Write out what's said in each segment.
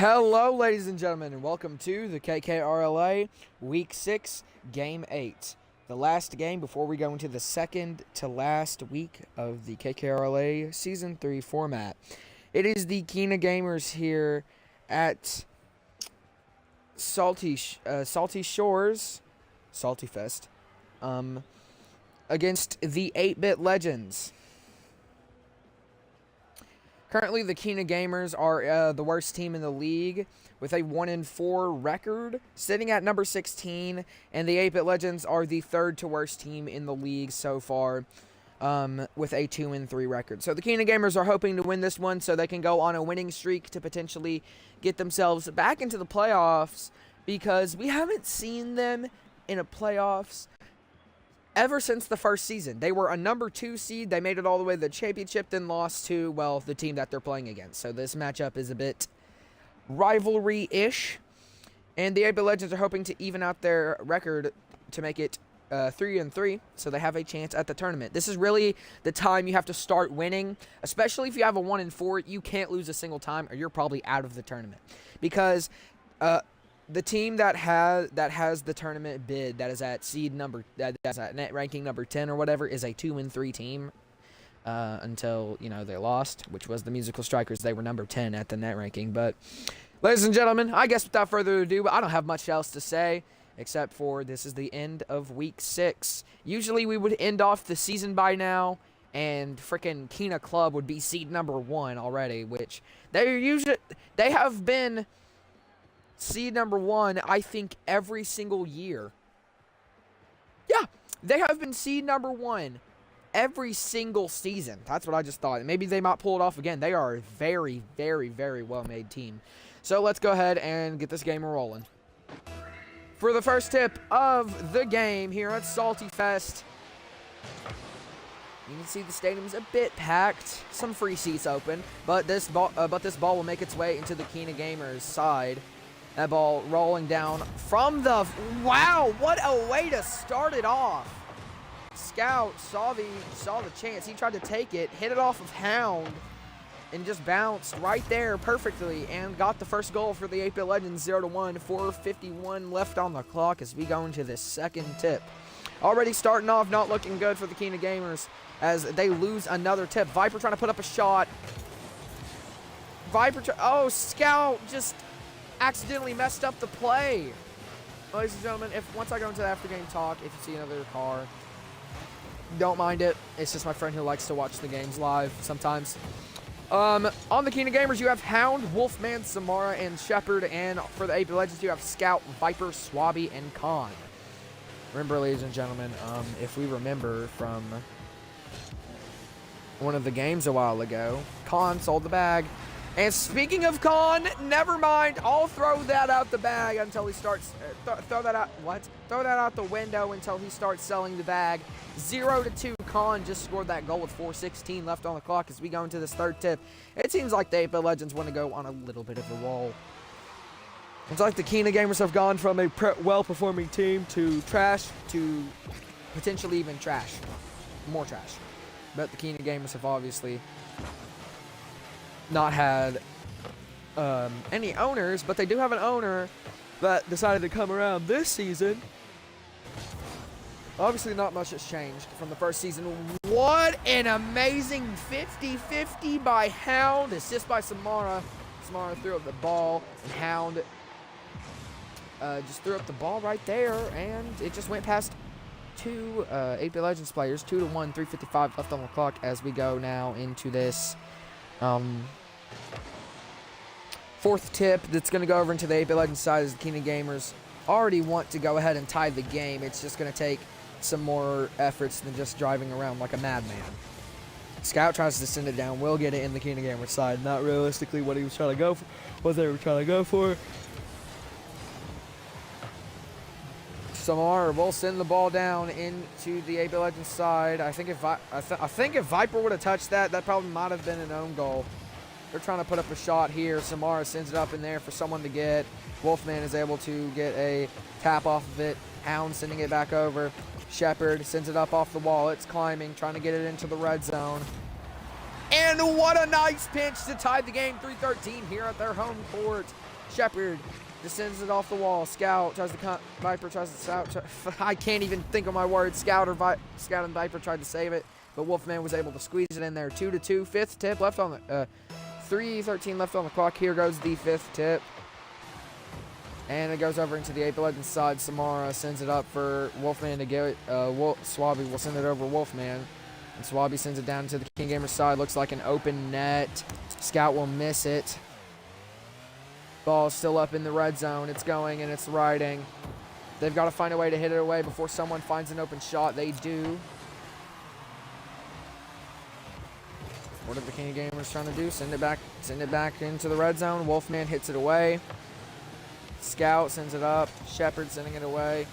Hello, ladies and gentlemen, and welcome to the KKRLA Week 6, Game 8. The last game before we go into the second to last week of the KKRLA Season 3 format. It is the Kina Gamers here at Salty Shores, Salty Fest, against the 8-Bit Legends. Currently, the Kina Gamers are the worst team in the league with a 1-4 record, sitting at number 16, and the 8-Bit Legends are the third to worst team in the league so far, with a 2-3 record. So the Kina Gamers are hoping to win this one so they can go on a winning streak to potentially get themselves back into the playoffs, because we haven't seen them in a playoffs ever since the first season. They were a number 2 seed. They made it all the way to the championship, then lost to, well, the team that they're playing against. So this matchup is a bit rivalry-ish. And the 8-Bit Legends are hoping to even out their record to make it 3-3, so they have a chance at the tournament. This is really the time you have to start winning, especially if you have a 1-4. You can't lose a single time, or you're probably out of the tournament. Because the team that has the tournament bid, that is at that's at net ranking number 10 or whatever, is a 2-3 team until they lost, which was the Musical Strikers. They were number 10 at the net ranking. But ladies and gentlemen, I guess without further ado, I don't have much else to say except for this is the end of week 6. Usually we would end off the season by now, and frickin' Kina Club would be seed number 1 already, which they have been seed number 1, I think, every single year. Yeah, they have been seed number 1 every single season. That's what I just thought. Maybe they might pull it off again. They are a very, very, very well-made team. So let's go ahead and get this game rolling. For the first tip of the game here at Salty Fest, you can see the stadium's a bit packed. Some free seats open, but this ball will make its way into the Kina Gamers side. That ball rolling down from the... Wow, what a way to start it off. Scout saw the chance. He tried to take it, hit it off of Hound, and just bounced right there perfectly and got the first goal for the 8-Bit Legends, 0-1, 4:51 left on the clock as we go into this second tip. Already starting off not looking good for the Kina Gamers as they lose another tip. Viper trying to put up a shot. Oh, Scout just accidentally messed up the play. Ladies and gentlemen, once I go into the after game talk, if you see another car, don't mind it. It's just my friend who likes to watch the games live sometimes. On the Kina Gamers, you have Hound, Wolfman, Samara, and Shepard, and for the 8-Bit Legends, you have Scout, Viper, Swabby, and Khan. Remember, ladies and gentlemen, if we remember from one of the games a while ago, Khan sold the bag. And speaking of Khan, never mind. I'll throw that out the bag until he starts. Throw that out. What? Throw that out the window until he starts selling the bag. 0-2. Khan just scored that goal with 4:16 left on the clock as we go into this third tip. It seems like the 8-Bit Legends want to go on a little bit of a roll. It's like the Kina Gamers have gone from a well-performing team to trash to potentially even trash. More trash. But the Kina Gamers have obviously not had any owners, but they do have an owner that decided to come around this season. Obviously, not much has changed from the first season. What an amazing 50-50 by Hound. Assist by Samara. Samara threw up the ball, and Hound just threw up the ball right there, and it just went past two 8-Bit Legends players. 2-1, 3:55 left on the clock as we go now into this fourth tip that's going to go over into the 8-Bit Legends side as the Kina Gamers already want to go ahead and tie the game. It's just going to take some more efforts than just driving around like a madman. Scout tries to send it down. Will get it in the Kina Gamers side. Not realistically what he was trying to go for. What they were trying to go for. Samara will send the ball down into the 8-Bit Legends side. I think if Viper would have touched that, that probably might have been an own goal. They're trying to put up a shot here. Samara sends it up in there for someone to get. Wolfman is able to get a tap off of it. Hound sending it back over. Shepard sends it up off the wall. It's climbing, trying to get it into the red zone. And what a nice pinch to tie the game. 3-13 here at their home court. Shepard just sends it off the wall. Scout tries to cut. Viper tries to scout. I can't even think of my words. Scout and Viper tried to save it, but Wolfman was able to squeeze it in there. 2-2. Fifth tip left on the 3:13 left on the clock. Here goes the fifth tip. And it goes over into the Ape Legends side. Samara sends it up for Wolfman to get it. Swabby will send it over Wolfman. And Swabby sends it down to the King Gamers side. Looks like an open net. Scout will miss it. Ball's still up in the red zone. It's going and it's riding. They've got to find a way to hit it away before someone finds an open shot. They do. What are the King Gamers trying to do? Send it back into the red zone. Wolfman hits it away. Scout sends it up. Shepard sending it away.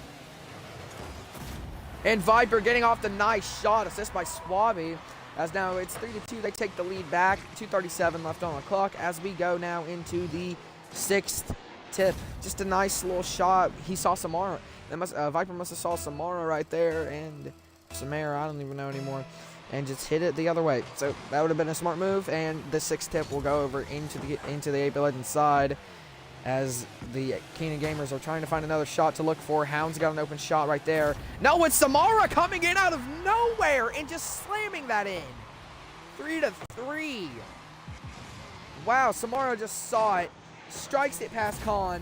And Viper getting off the nice shot. Assist by Swabby. As now it's 3-2. They take the lead back. 2:37 left on the clock as we go now into the sixth tip. Just a nice little shot. He saw Samara. Viper must have saw Samara right there. And Samara, I don't even know anymore. And just hit it the other way. So that would have been a smart move. And the sixth tip will go over into the Ape Legends side. As the Keenan Gamers are trying to find another shot to look for. Hound's got an open shot right there. No, it's Samara coming in out of nowhere and just slamming that in. 3-3. Wow, Samara just saw it, strikes it past Khan,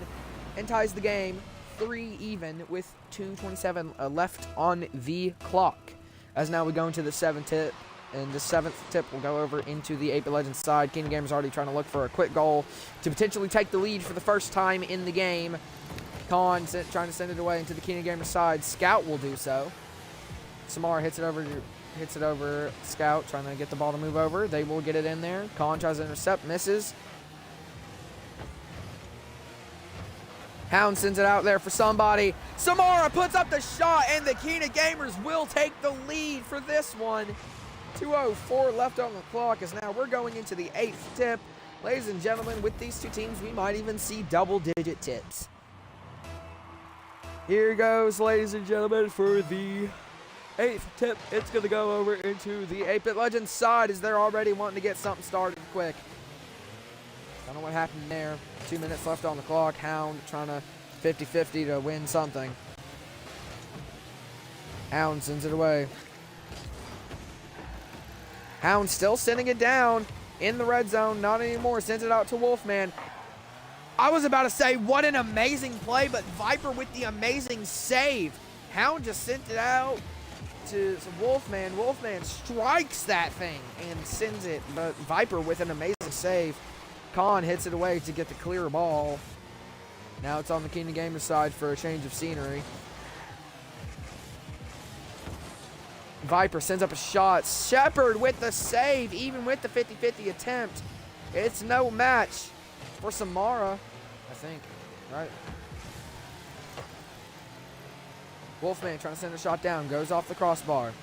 and ties the game 3 even with 2:27 left on the clock. As now we go into the seventh tip. And the seventh tip will go over into the Ape Legends side. Keenan Gamers already trying to look for a quick goal to potentially take the lead for the first time in the game. Khan trying to send it away into the Keenan Gamers side. Scout will do so. Samara hits it over. Scout trying to get the ball to move over. They will get it in there. Khan tries to intercept, misses. Hound sends it out there for somebody. Samara puts up the shot, and the Keenan Gamers will take the lead for this one. 2:04 left on the clock as now we're going into the eighth tip. Ladies and gentlemen, with these two teams, we might even see double-digit tips. Here goes, ladies and gentlemen, for the eighth tip. It's going to go over into the Ape Legends side as they're already wanting to get something started quick. I don't know what happened there. 2 minutes left on the clock. Hound trying to 50-50 to win something. Hound sends it away. Hound still sending it down in the red zone. Not anymore. Sends it out to Wolfman. I was about to say, what an amazing play, but Viper with the amazing save. Hound just sent it out to Wolfman. Wolfman strikes that thing and sends it, but Viper with an amazing save. Khan hits it away to get the clear ball. Now it's on the Keenan Gamers side for a change of scenery. Viper sends up a shot. Shepard with the save, even with the 50-50 attempt. It's no match for Samara, I think, right? Wolfman trying to send a shot down. Goes off the crossbar.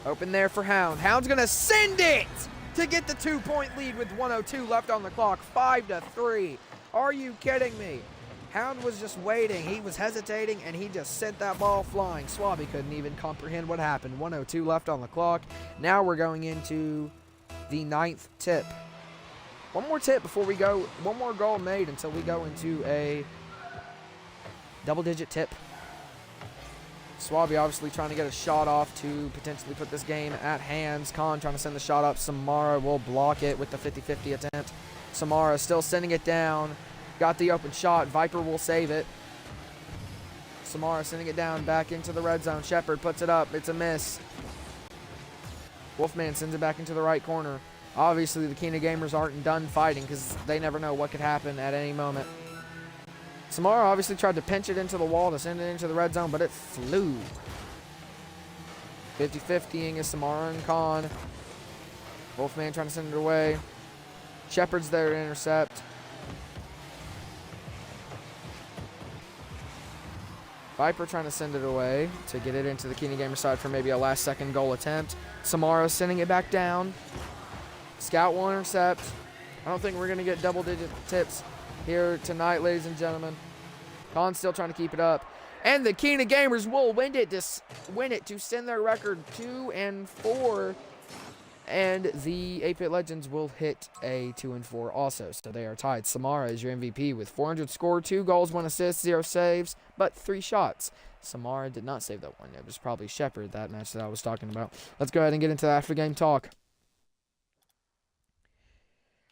Open there for Hound. Hound's going to send it to get the 2-point lead with 1:02 left on the clock. 5-3. Are you kidding me? Hound was just waiting. He was hesitating, and he just sent that ball flying. Swabby couldn't even comprehend what happened. 1:02 left on the clock. Now we're going into the ninth tip. One more tip before we go. One more goal made until we go into a double-digit tip. Swabby obviously trying to get a shot off to potentially put this game at hands. Khan trying to send the shot up. Samara will block it with the 50-50 attempt. Samara still sending it down. Got the open shot. Viper will save it. Samara sending it down back into the red zone. Shepard puts it up. It's a miss. Wolfman sends it back into the right corner. Obviously, the Keenan Gamers aren't done fighting because they never know what could happen at any moment. Samara obviously tried to pinch it into the wall to send it into the red zone, but it flew. 50-50ing is Samara and Khan. Wolfman trying to send it away. Shepard's there to intercept. Viper trying to send it away to get it into the Keenan Gamer side for maybe a last-second goal attempt. Samara sending it back down. Scout will intercept. I don't think we're going to get double-digit tips here tonight, ladies and gentlemen. Khan's still trying to keep it up. And the Keenan Gamers will win it to send their record 2-4 And the 8-Bit Legends will hit a 2-4 also, so they are tied. Samara is your MVP with 400 score, 2 goals, 1 assist, 0 saves, but 3 shots. Samara did not save that one. It was probably Shepard, that match that I was talking about. Let's go ahead and get into the after-game talk.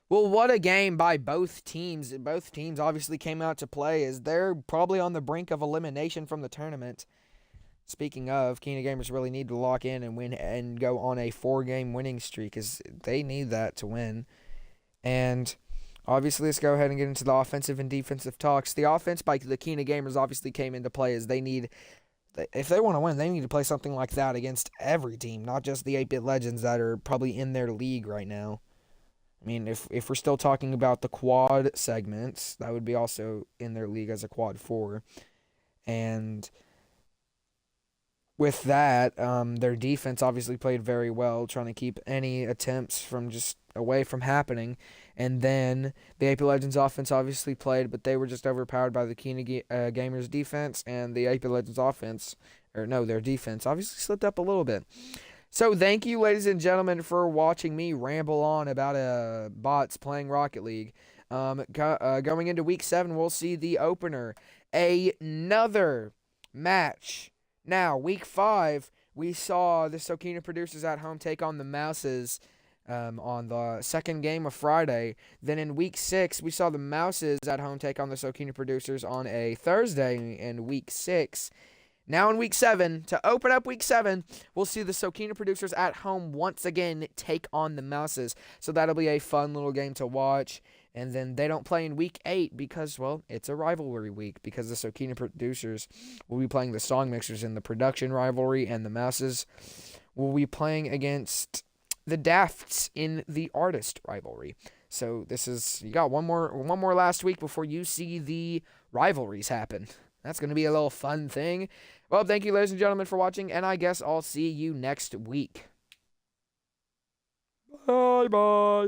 Well, what a game by both teams. Both teams obviously came out to play as they're probably on the brink of elimination from the tournament. Speaking of, Kina Gamers really need to lock in and win and go on a 4-game winning streak because they need that to win. And obviously, let's go ahead and get into the offensive and defensive talks. The offense by the Kina Gamers obviously came into play as they need, if they want to win, they need to play something like that against every team, not just the 8-Bit Legends that are probably in their league right now. I mean, if we're still talking about the quad segments, that would be also in their league as a quad 4. And with that, their defense obviously played very well, trying to keep any attempts from just away from happening. And then the 8-Bit Legends offense obviously played, but they were just overpowered by the Kina Gamers defense, and the 8-Bit Legends offense, their defense obviously slipped up a little bit. So thank you, ladies and gentlemen, for watching me ramble on about bots playing Rocket League. Going into Week 7, we'll see the opener. Another match. Now, Week 5, we saw the Sokina Producers at home take on the Mouses on the second game of Friday. Then in Week 6, we saw the Mouses at home take on the Sokina Producers on a Thursday in Week 6. Now in Week 7, to open up Week 7, we'll see the Sokina Producers at home once again take on the Mouses. So that'll be a fun little game to watch. And then they don't play in Week 8 because, well, it's a rivalry week because the Sokina Producers will be playing the Song Mixers in the production rivalry, and the Mouses will be playing against the Dafts in the artist rivalry. So you got one more last week before you see the rivalries happen. That's going to be a little fun thing. Well, thank you, ladies and gentlemen, for watching, and I guess I'll see you next week. Bye-bye.